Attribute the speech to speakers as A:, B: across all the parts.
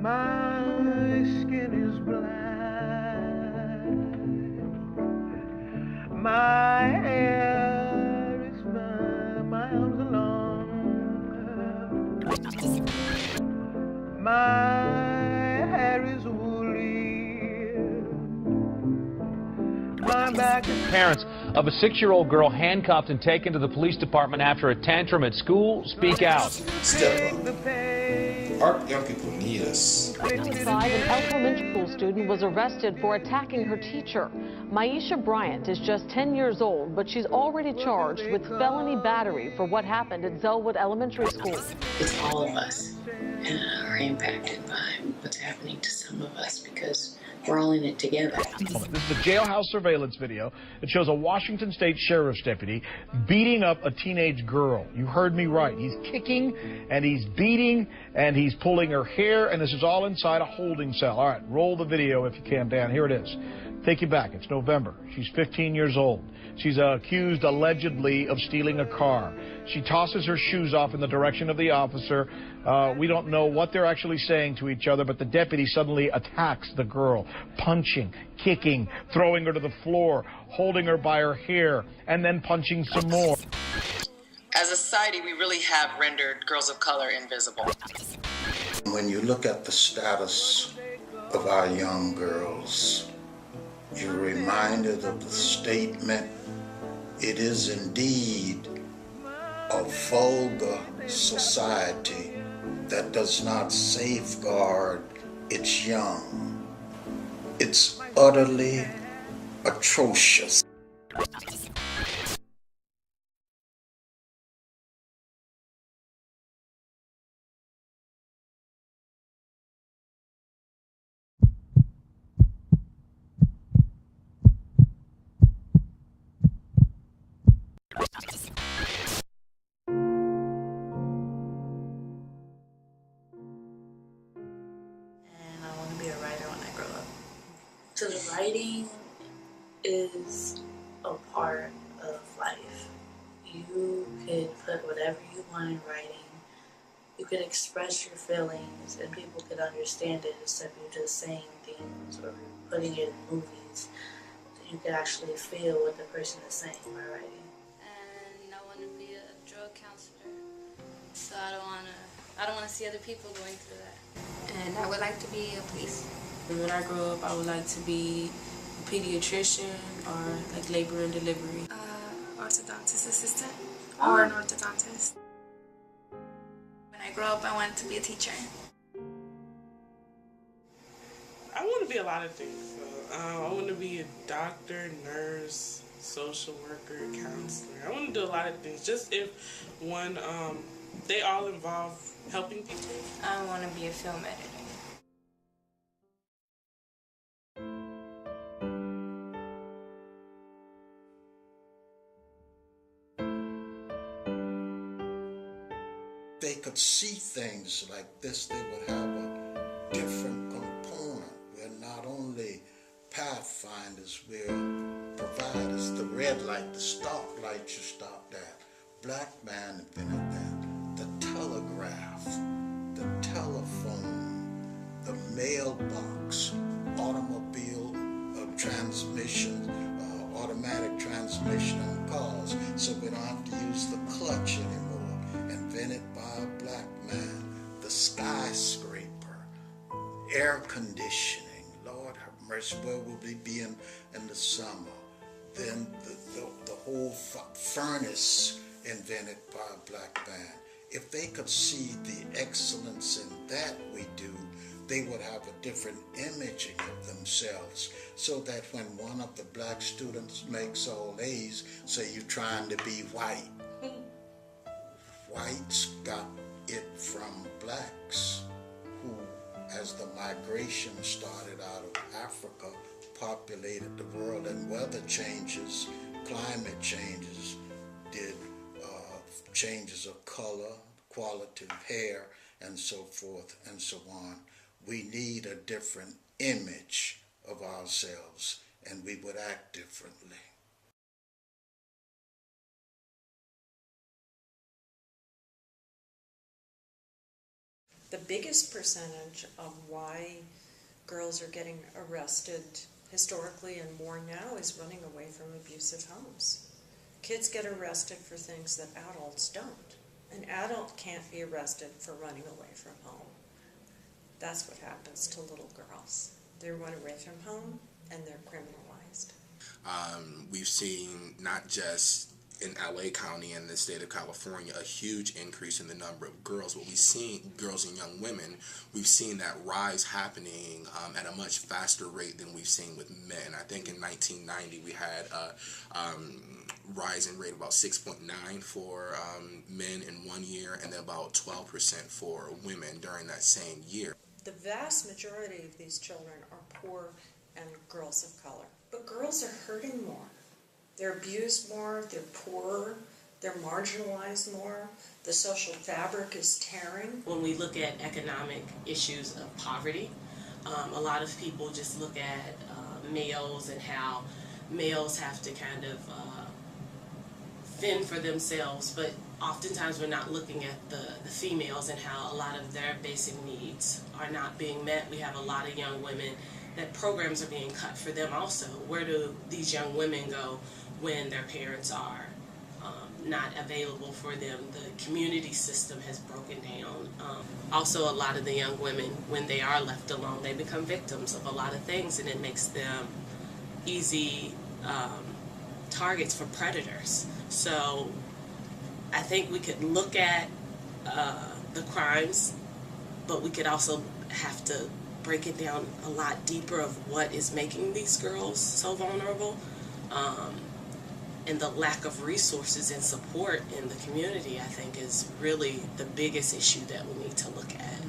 A: My skin is black. My hair is fine. My arms are long. My hair is woolly. My back is...
B: Parents of a 6-year-old girl handcuffed and taken to the police department after a tantrum at school speak out.
C: Step up. Our young people need us.
D: 25, an elementary school student was arrested for attacking her teacher. Maisha Bryant is just 10 years old, but she's already charged with felony battery for what happened at Zellwood Elementary School.
E: It's all of us are impacted by what's happening to some of us because we're all in it together.
B: This is a jailhouse surveillance video that shows a Washington State Sheriff's deputy beating up a teenage girl. You heard me right. He's kicking and he's beating and he's pulling her hair, and this is all inside a holding cell. All right, roll the video if you can, Dan. Here it is. Take you back. It's November. She's 15 years old. She's accused allegedly of stealing a car. She tosses her shoes off in the direction of the officer. We don't know what they're actually saying to each other, but the deputy suddenly attacks the girl, punching, kicking, throwing her to the floor, holding her by her hair, and then punching some more.
E: As a society, we really have rendered girls of color invisible.
F: When you look at the status of our young girls, you're reminded of the statement, it is indeed a vulgar society that does not safeguard its young. It's utterly atrocious.
G: So the writing is a part of life. You could put whatever you want in writing. You could express your feelings and people could understand it instead of you just saying things or putting it in movies. You could actually feel what the person is saying by writing.
H: And I want to be a drug counselor. So I don't want to see other people going through that.
I: And I would like to be a police.
J: When I grow up, I would like to be a pediatrician or like labor and delivery.
I: Orthodontist assistant or an orthodontist. When I grow up, I want to be a teacher.
K: I want to be a lot of things. I want to be a doctor, nurse, social worker, counselor. I want to do a lot of things. Just if one, they all involve helping people.
I: I want to be a film editor.
F: They could see things like this, they would have a different component. We're not only pathfinders, we're providers. The red light, the stoplight you stopped at. Black man invented that. The telegraph, the telephone, the mailbox, automobile transmission, automatic transmission on cars, so we don't have to use the clutch anymore. Invented by a black man. The skyscraper, air conditioning, Lord have mercy, where will we be in the summer? Then the whole furnace invented by a black man. If they could see the excellence in that we do, they would have a different imaging of themselves, so that when one of the black students makes all A's, say you're trying to be white. Whites got it from blacks who, as the migration started out of Africa, populated the world, and weather changes, climate changes, did changes of color, quality of hair, and so forth and so on. We need a different image of ourselves, and we would act differently.
L: The biggest percentage of why girls are getting arrested historically and more now is running away from abusive homes. Kids get arrested for things that adults don't. An adult can't be arrested for running away from home. That's what happens to little girls. They run away from home and they're criminalized.
C: We've seen not just in LA County and the state of California a huge increase in the number of girls, but we've seen girls and young women, we've seen that rise happening at a much faster rate than we've seen with men. I think in 1990 we had a rise in rate of about 6.9 for men in 1 year, and then about 12% for women during that same year.
L: The vast majority of these children are poor and girls of color. But girls are hurting more. They're abused more, they're poorer, they're marginalized more, the social fabric is tearing.
E: When we look at economic issues of poverty, a lot of people just look at males and how males have to kind of fend for themselves, but oftentimes we're not looking at the females and how a lot of their basic needs are not being met. We have a lot of young women that programs are being cut for them also. Where do these young women go when their parents are not available for them? The community system has broken down. Also, a lot of the young women, when they are left alone, they become victims of a lot of things, and it makes them easy targets for predators. So I think we could look at the crimes, but we could also have to break it down a lot deeper of what is making these girls so vulnerable, and the lack of resources and support in the community, I think, is really the biggest issue that we need to look at.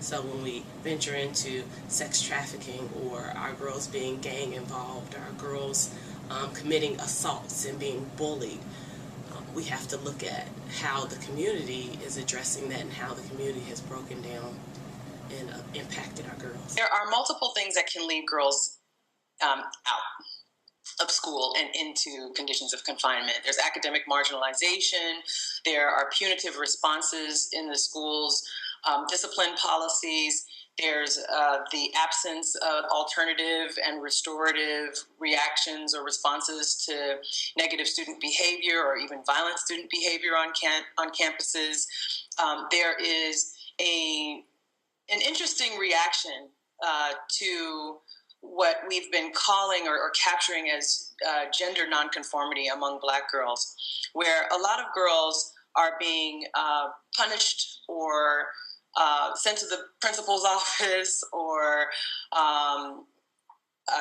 E: So when we venture into sex trafficking, or our girls being gang involved, or our girls committing assaults and being bullied, we have to look at how the community is addressing that and how the community has broken down and impacted our girls.
M: There are multiple things that can leave girls out of school and into conditions of confinement. There's academic marginalization, there are punitive responses in the schools, discipline policies, there's the absence of alternative and restorative reactions or responses to negative student behavior or even violent student behavior on campuses. There is an interesting reaction to what we've been calling or capturing as gender nonconformity among Black girls, where a lot of girls are being punished or sent to the principal's office or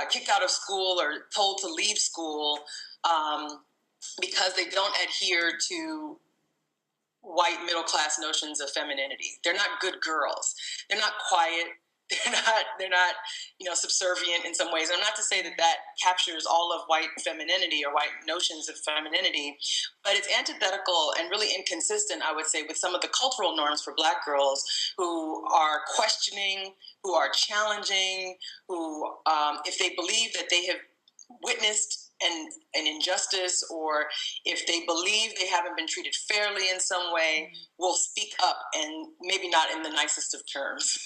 M: kicked out of school or told to leave school because they don't adhere to white middle-class notions of femininity. They're not good girls. They're not quiet. They're not, subservient in some ways. And I'm not to say that that captures all of white femininity or white notions of femininity, but it's antithetical and really inconsistent, I would say, with some of the cultural norms for Black girls who are questioning, who are challenging, who, if they believe that they have witnessed an injustice, or if they believe they haven't been treated fairly in some way, will speak up, and maybe not in the nicest of terms.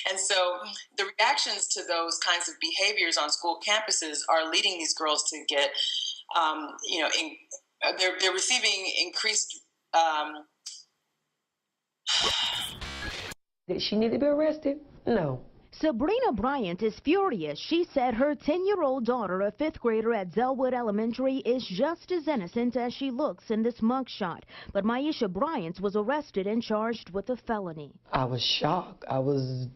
M: And so the reactions to those kinds of behaviors on school campuses are leading these girls to get, they're receiving increased.
N: Did she need to be arrested? No.
O: Sabrina Bryant is furious. She said her 10-year-old daughter, a 5th grader at Zellwood Elementary, is just as innocent as she looks in this mugshot. But Maisha Bryant was arrested and charged with a felony.
N: I was shocked. I was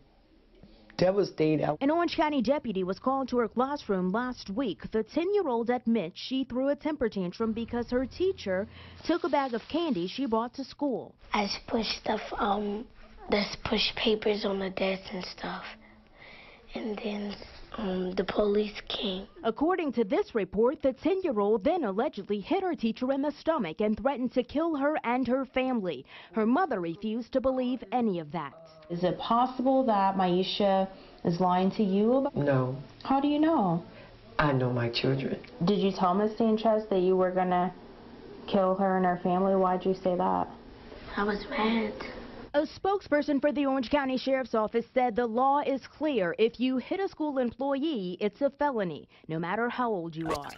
N: devastated.
O: An Orange County deputy was called to her classroom last week. The 10-year-old admits she threw a temper tantrum because her teacher took a bag of candy she brought to school.
P: I just pushed stuff, just pushed papers on the desk and stuff. And then the police came.
O: According to this report, the 10-year-old then allegedly hit her teacher in the stomach and threatened to kill her and her family. Her mother refused to believe any of that.
Q: Is it possible that Maisha is lying to you?
N: No.
Q: How do you know?
N: I know my children.
Q: Did you tell Miss Sanchez that you were going to kill her and her family? Why'd you say that?
P: I was mad.
O: A spokesperson for the Orange County Sheriff's Office said the law is clear. If you hit a school employee, it's a felony, no matter how old you are.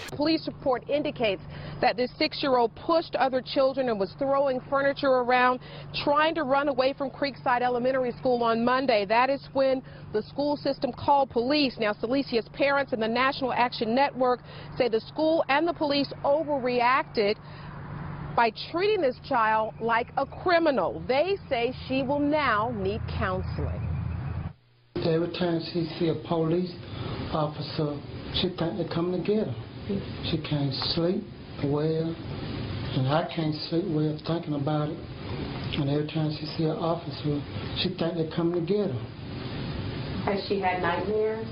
R: Police report indicates that this 6-year-old pushed other children and was throwing furniture around, trying to run away from Creekside Elementary School on Monday. That is when the school system called police. Now, Celicia's parents and the National Action Network say the school and the police overreacted by treating this child like a criminal. They say she will now need counseling.
S: Every time she see a police officer, she think they're coming to get her. She can't sleep well, and I can't sleep well thinking about it. And every time she see an officer, she think they're coming to get her.
R: Has she had nightmares?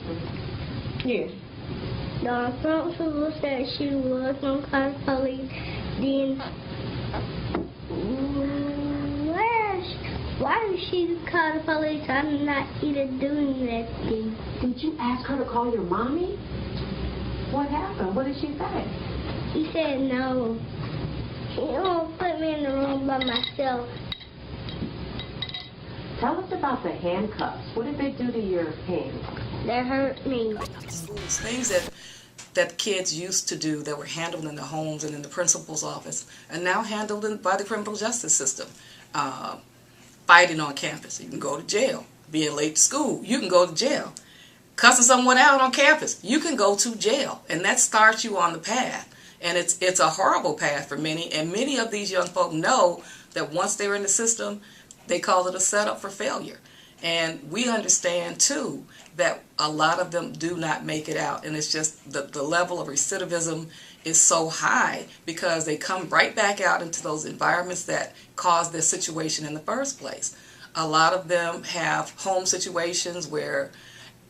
P: Yes. The principal said she was going to call the police. Then, why did she call the police? I'm not even doing that thing.
R: Did you ask her to call your mommy? What happened? What did she say?
P: She said no. She won't put me in the room by myself.
R: Tell us about the handcuffs. What did they do to your hands?
P: They hurt me.
T: Things that kids used to do that were handled in the homes and in the principal's office are now handled by the criminal justice system. Fighting on campus, you can go to jail. Being late to school, you can go to jail. Cussing someone out on campus, you can go to jail. And that starts you on the path. And it's a horrible path for many. And many of these young folk know that once they're in the system, they call it a setup for failure. And we understand, too, that a lot of them do not make it out. And it's just the level of recidivism is so high because they come right back out into those environments that caused their situation in the first place. A lot of them have home situations where,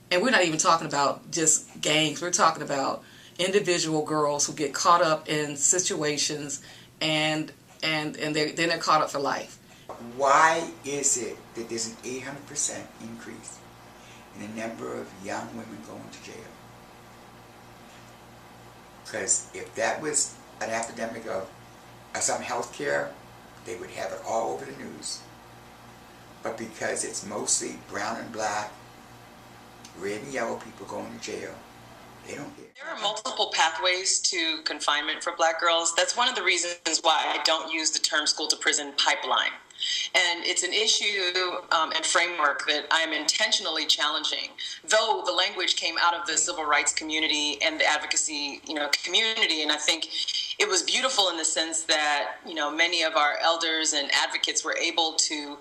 T: and we're not even talking about just gangs, we're talking about individual girls who get caught up in situations and they're caught up for life.
U: Why is it that there's an 800% increase in the number of young women going to jail? Because if that was an epidemic of some health care, they would have it all over the news. But because it's mostly brown and black, red and yellow people going to jail, they don't get it.
M: There are multiple pathways to confinement for black girls. That's one of the reasons why I don't use the term school to prison pipeline. And it's an issue and framework that I'm intentionally challenging. Though the language came out of the civil rights community and the advocacy, community, and I think it was beautiful in the sense that, many of our elders and advocates were able to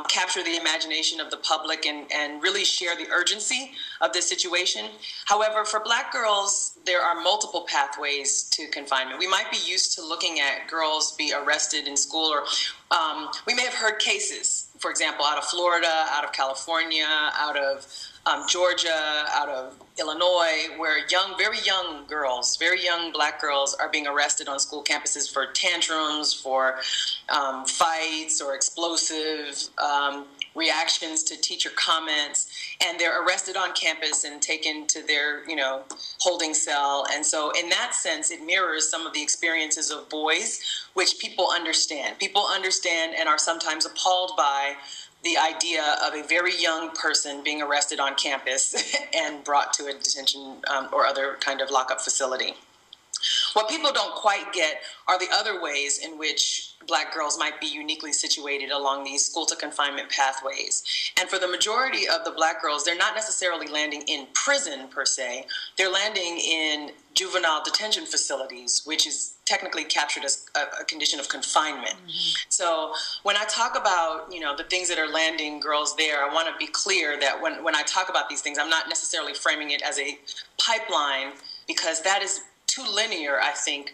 M: capture the imagination of the public and really share the urgency of this situation. However, for black girls, there are multiple pathways to confinement. We might be used to looking at girls be arrested in school, or we may have heard cases, for example, out of Florida, out of California, out of Georgia, out of Illinois, where very young girls, very young black girls are being arrested on school campuses for tantrums, for fights or explosive reactions to teacher comments, and they're arrested on campus and taken to their, holding cell. And so in that sense, it mirrors some of the experiences of boys, which people understand. People understand and are sometimes appalled by the idea of a very young person being arrested on campus and brought to a detention or other kind of lockup facility. What people don't quite get are the other ways in which black girls might be uniquely situated along these school to confinement pathways. And for the majority of the black girls, they're not necessarily landing in prison per se. They're landing in juvenile detention facilities, which is technically captured as a condition of confinement. Mm-hmm. So when I talk about, the things that are landing girls there, I want to be clear that when I talk about these things, I'm not necessarily framing it as a pipeline, because that is too linear, I think,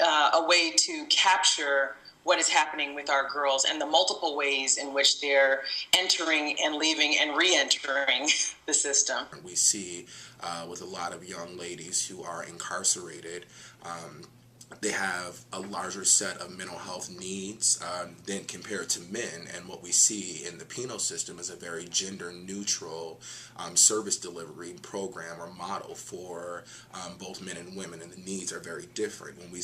M: a way to capture what is happening with our girls and the multiple ways in which they're entering and leaving and re-entering the system.
C: We see with a lot of young ladies who are incarcerated, they have a larger set of mental health needs than compared to men. And what we see in the penal system is a very gender-neutral service delivery program or model for both men and women, and the needs are very different. When we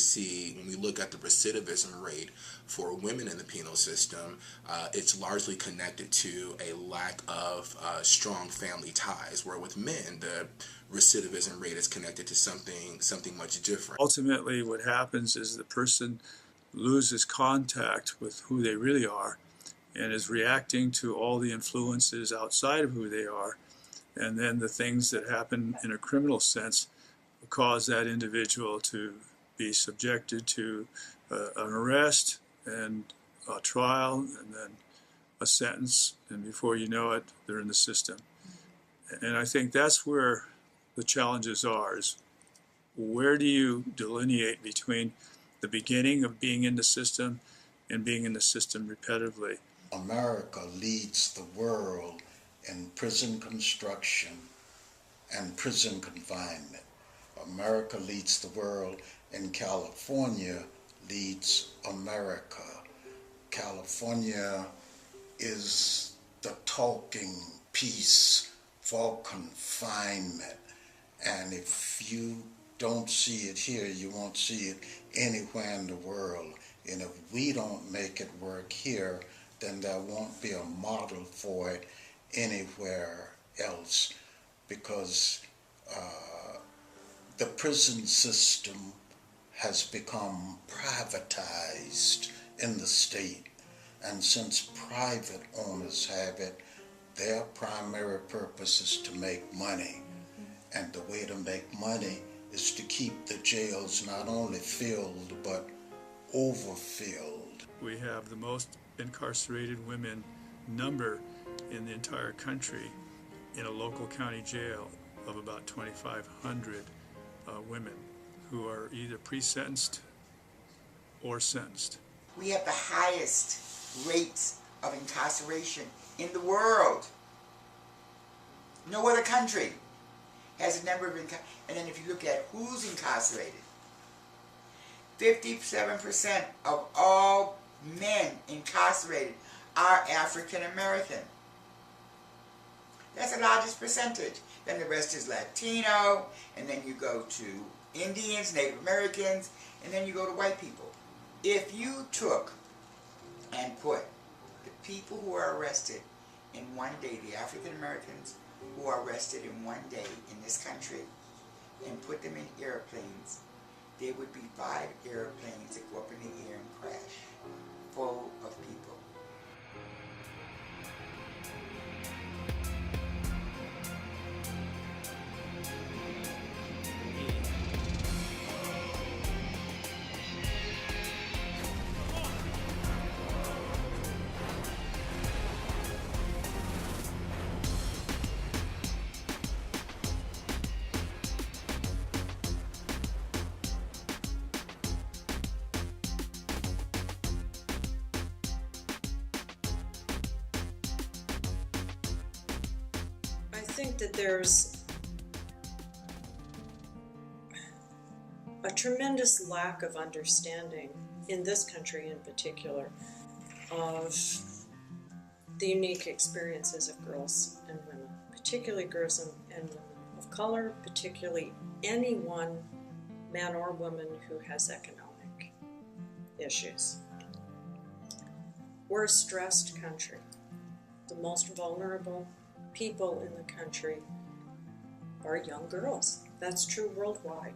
C: look at the recidivism rate for women in the penal system, it's largely connected to a lack of strong family ties, where with men, the recidivism rate is connected to something much different.
A: Ultimately, what happens is the person loses contact with who they really are and is reacting to all the influences outside of who they are, and then the things that happen in a criminal sense cause that individual to be subjected to an arrest and a trial and then a sentence, and before you know it, they're in the system. And I think that's where the challenges are, is where do you delineate between the beginning of being in the system and being in the system repetitively?
F: America leads the world in prison construction and prison confinement. America leads the world, and California leads America. California is the talking piece for confinement. And if you don't see it here, you won't see it anywhere in the world. And if we don't make it work here, then there won't be a model for it anywhere else, because the prison system has become privatized in the state. And since private owners have it, their primary purpose is to make money. And the way to make money is to keep the jails not only filled, but overfilled.
A: We have the most incarcerated women number in the entire country in a local county jail of about 2,500 women who are either pre-sentenced or sentenced.
U: We have the highest rates of incarceration in the world. No other country has a number of and then if you look at who's incarcerated, 57% of all men incarcerated are African American. That's the largest percentage. Then the rest is Latino, and then you go to Indians, Native Americans, and then you go to white people. If you took and put the people who are arrested in one day, the African Americans who are arrested in one day in this country, and put them in airplanes, there would be 5 airplanes that go up in the air and crash, full of people.
L: I think that there's a tremendous lack of understanding in this country in particular of the unique experiences of girls and women, particularly girls and women of color, particularly anyone, man or woman, who has economic issues. We're a stressed country. The most vulnerable people in the country are young girls. That's true worldwide.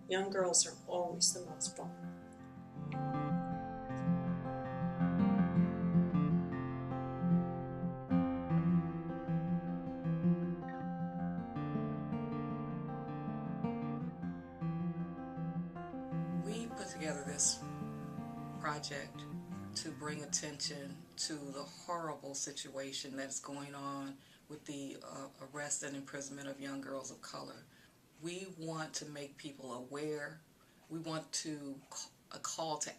L: Young girls are always the most vulnerable.
T: We put together this project to bring attention to the horrible situation that is going on with the arrest and imprisonment of young girls of color. We want to make people aware. We want to call to